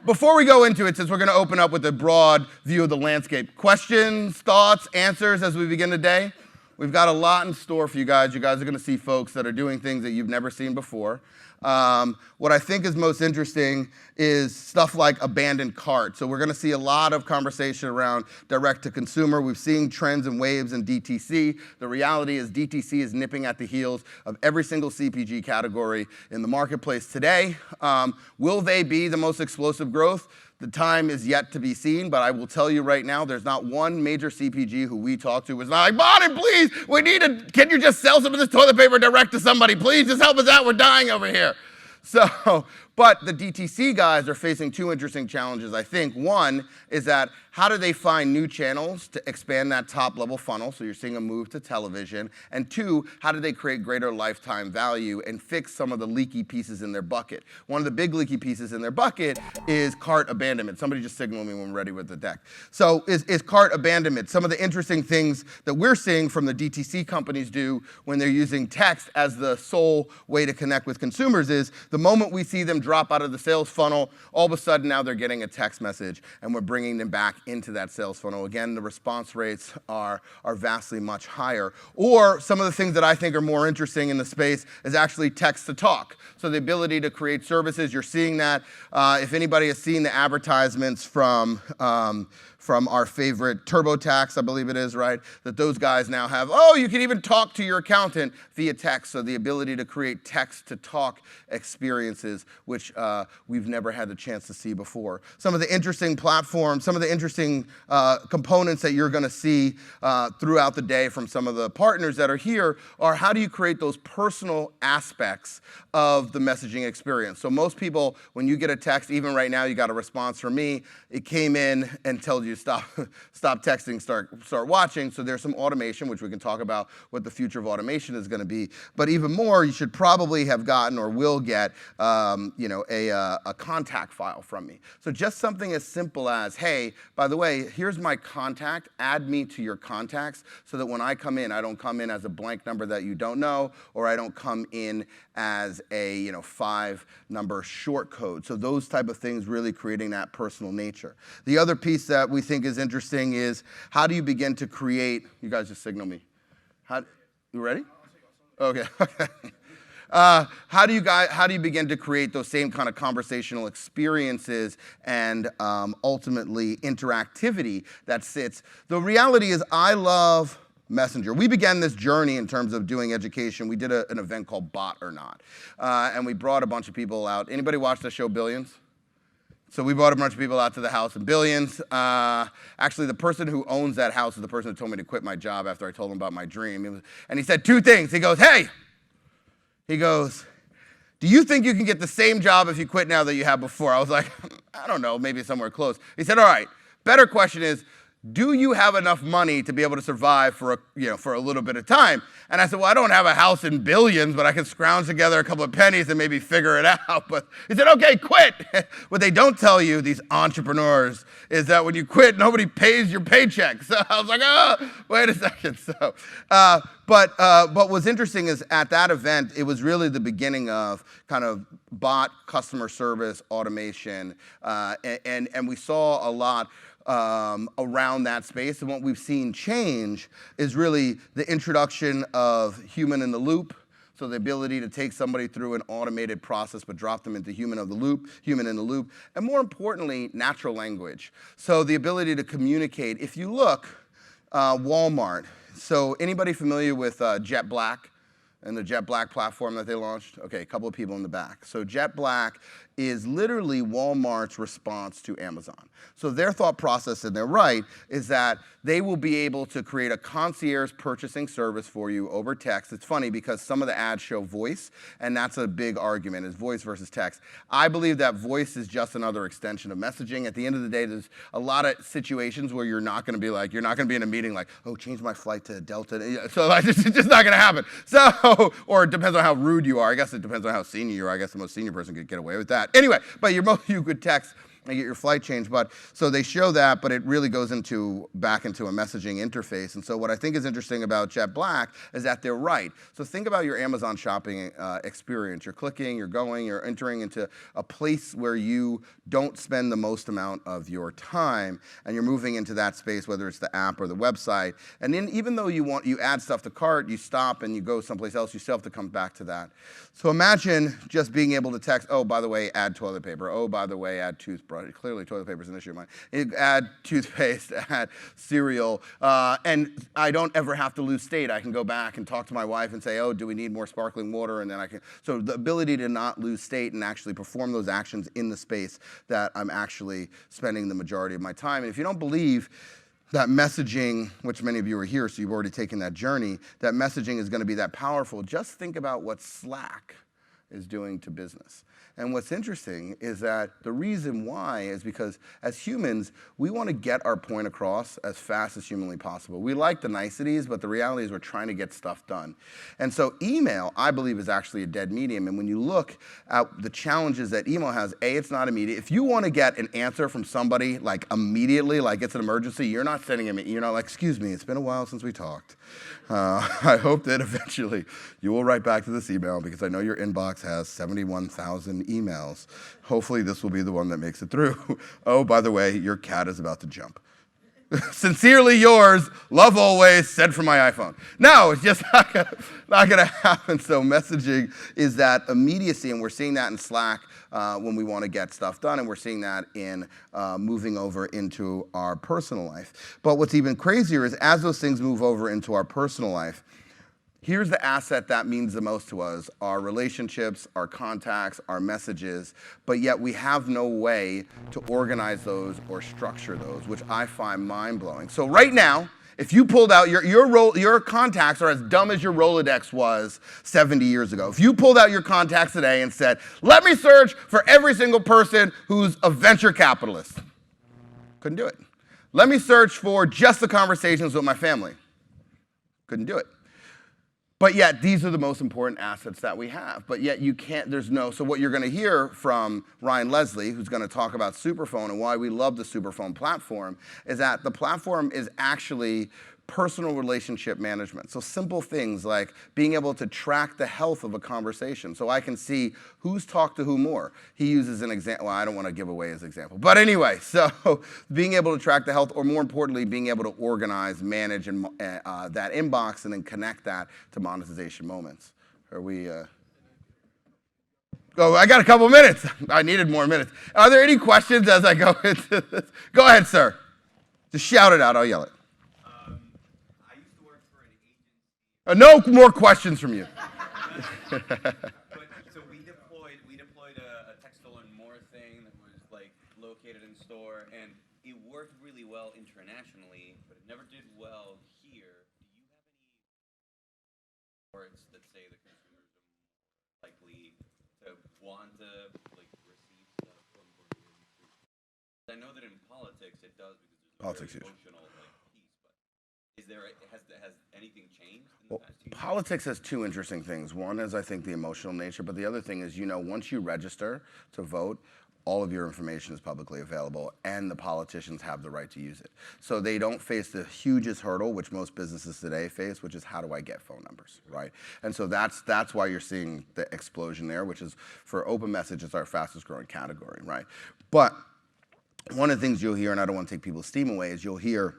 before we go into it, since we're going to open up with a broad view of the landscape, questions, thoughts, answers as we begin today? We've got a lot in store for you guys. You guys are going to see folks that are doing things that you've never seen before. What I think is most interesting is stuff like abandoned cart. So we're going to see a lot of conversation around direct to consumer. We've seen trends and waves in DTC. The reality is DTC is nipping at the heels of every single CPG category in the marketplace today. Will they be the most explosive growth? The time is yet to be seen, but I will tell you right now, there's not one major CPG who we talk to was not like, Bonin, please, can you just sell some of this toilet paper direct to somebody? Please, just help us out, we're dying over here. So, but the DTC guys are facing two interesting challenges, I think. One is that how do they find new channels to expand that top level funnel? So you're seeing a move to television. And two, how do they create greater lifetime value and fix some of the leaky pieces in their bucket? One of the big leaky pieces in their bucket is cart abandonment. Somebody just signal me when we're ready with the deck. So is cart abandonment. Some of the interesting things that we're seeing from the DTC companies do when they're using text as the sole way to connect with consumers is the moment we see them drop out of the sales funnel, all of a sudden now they're getting a text message and we're bringing them back into that sales funnel. Again, the response rates are vastly much higher. Or some of the things that I think are more interesting in the space is actually text to talk. So the ability to create services, you're seeing that. If anybody has seen the advertisements from our favorite TurboTax, I believe it is, right? That those guys now have, you can even talk to your accountant via text. So the ability to create text-to-talk experiences, which we've never had the chance to see before. Some of the interesting platforms, some of the interesting components that you're going to see throughout the day from some of the partners that are here are how do you create those personal aspects of the messaging experience. So most people, when you get a text, even right now, you got a response from me, it came in and tells you stop texting, start watching. So there's some automation, which we can talk about what the future of automation is going to be. But even more, you should probably have gotten or will get a contact file from me. So just something as simple as, hey, by the way, here's my contact. Add me to your contacts so that when I come in, I don't come in as a blank number that you don't know, or I don't come in as a 5-number short code. So those type of things really creating that personal nature. The other piece that we think is interesting is how do you begin to create, you guys just signal me. You ready? Okay. How do you begin to create those same kind of conversational experiences and ultimately interactivity that sits? The reality is I love Messenger. We began this journey in terms of doing education. We did an event called Bot or Not. And we brought a bunch of people out. Anybody watch the show Billions? So we brought a bunch of people out to the house in Billions. Actually, the person who owns that house is the person who told me to quit my job after I told him about my dream. And he said two things. He goes, hey, do you think you can get the same job if you quit now that you have before? I was like, I don't know, maybe somewhere close. He said, all right, better question is, do you have enough money to be able to survive for a little bit of time? And I said, well, I don't have a house in Billions, but I can scrounge together a couple of pennies and maybe figure it out. But he said, okay, quit. What they don't tell you, these entrepreneurs, is that when you quit, nobody pays your paycheck. So I was like, wait a second. So, but what's interesting is at that event, it was really the beginning of kind of bot customer service automation, and we saw a lot around that space. And what we've seen change is really the introduction of human in the loop. So the ability to take somebody through an automated process but drop them into human in the loop. And more importantly, natural language. So the ability to communicate. If you look, Walmart. So anybody familiar with Jet Black and the Jet Black platform that they launched? Okay, a couple of people in the back. So Jet Black is literally Walmart's response to Amazon. So their thought process, and they're right, is that they will be able to create a concierge purchasing service for you over text. It's funny because some of the ads show voice, and that's a big argument, is voice versus text. I believe that voice is just another extension of messaging. At the end of the day, there's a lot of situations where you're not going to be in a meeting like, oh, change my flight to Delta. So like, it's just not going to happen. So, or it depends on how rude you are. I guess it depends on how senior you are. I guess the most senior person could get away with that. Anyway, but you could text. and get your flight changed. But so they show that, but it really goes back into a messaging interface. And so what I think is interesting about Jet Black is that they're right. So think about your Amazon shopping experience. You're clicking, you're going, you're entering into a place where you don't spend the most amount of your time, and you're moving into that space, whether it's the app or the website. And then even though you add stuff to cart, you stop and you go someplace else, you still have to come back to that. So imagine just being able to text, oh, by the way, add toilet paper. Oh, by the way, add toothbrush. Clearly, toilet paper is an issue of mine. Add toothpaste, add cereal, and I don't ever have to lose state. I can go back and talk to my wife and say, oh, do we need more sparkling water? And then I can. So the ability to not lose state and actually perform those actions in the space that I'm actually spending the majority of my time. And if you don't believe that messaging, which many of you are here, so you've already taken that journey, that messaging is going to be that powerful, just think about what Slack is doing to business. And what's interesting is that the reason why is because as humans, we want to get our point across as fast as humanly possible. We like the niceties, but the reality is we're trying to get stuff done. And so email, I believe, is actually a dead medium. And when you look at the challenges that email has, A, it's not immediate. If you want to get an answer from somebody like immediately, like it's an emergency, you're not sending them, you're not like, excuse me, it's been a while since we talked. I hope that eventually you will write back to this email because I know your inbox has 71,000 emails. Hopefully this will be the one that makes it through. Oh, by the way, your cat is about to jump. Sincerely yours, love always, sent from my iPhone. No, it's just not gonna happen. So messaging is that immediacy, and we're seeing that in Slack when we want to get stuff done, and we're seeing that in moving over into our personal life. But what's even crazier is as those things move over into our personal life, here's the asset that means the most to us, our relationships, our contacts, our messages, but yet we have no way to organize those or structure those, which I find mind-blowing. So right now, if you pulled out, your contacts are as dumb as your Rolodex was 70 years ago. If you pulled out your contacts today and said, let me search for every single person who's a venture capitalist, couldn't do it. Let me search for just the conversations with my family, couldn't do it. But yet, these are the most important assets that we have. But yet, you can't, so what you're going to hear from Ryan Leslie, who's going to talk about Superphone and why we love the Superphone platform, is that the platform is actually personal relationship management. So simple things like being able to track the health of a conversation. So I can see who's talked to who more. He uses an example, well, I don't want to give away his example. But anyway, so being able to track the health, or more importantly, being able to organize, manage that inbox and then connect that to monetization moments. Are we... Oh, I got a couple minutes. I needed more minutes. Are there any questions as I go into this? Go ahead, sir. Just shout it out. I'll yell it. No more questions from you. So we deployed a text to learn more thing that was like located in store, and it worked really well internationally, but it never did well here. Do you have any words that say the consumers are likely to want to like receive stuff from you? I know that in politics it does because there's a very emotional piece, but has anything changed? Well, politics has two interesting things. One is, I think, the emotional nature, but the other thing is, once you register to vote, all of your information is publicly available, and the politicians have the right to use it. So they don't face the hugest hurdle, which most businesses today face, which is how do I get phone numbers, right? And so that's why you're seeing the explosion there, which is, for open message, it's our fastest growing category, right? But one of the things you'll hear, and I don't want to take people's steam away, is you'll hear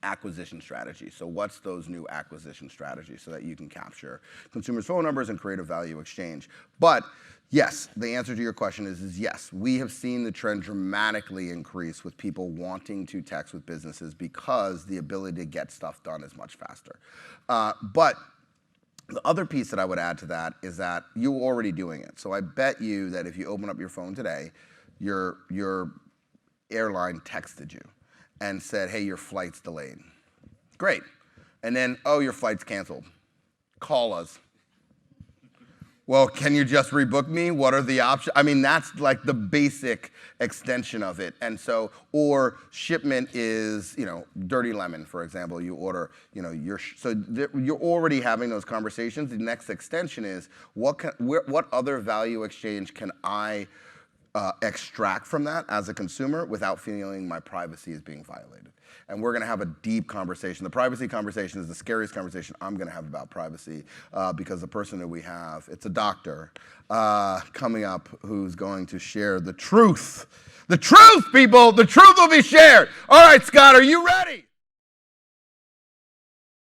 acquisition strategy. So what's those new acquisition strategies so that you can capture consumers' phone numbers and create a value exchange? But yes, the answer to your question is yes. We have seen the trend dramatically increase with people wanting to text with businesses because the ability to get stuff done is much faster. But the other piece that I would add to that is that you're already doing it. So I bet you that if you open up your phone today, your airline texted you and said, hey, your flight's delayed. Great. And then, oh, your flight's canceled. Call us. Well, can you just rebook me? What are the options? I mean, that's like the basic extension of it. And so, or shipment is, Dirty Lemon, for example, you order, you're already having those conversations. The next extension is, what other value exchange can I extract from that as a consumer without feeling my privacy is being violated. And we're going to have a deep conversation. The privacy conversation is the scariest conversation I'm going to have about privacy because the person that we have, it's a doctor coming up who's going to share the truth. The truth, people! The truth will be shared. All right, Scott, are you ready?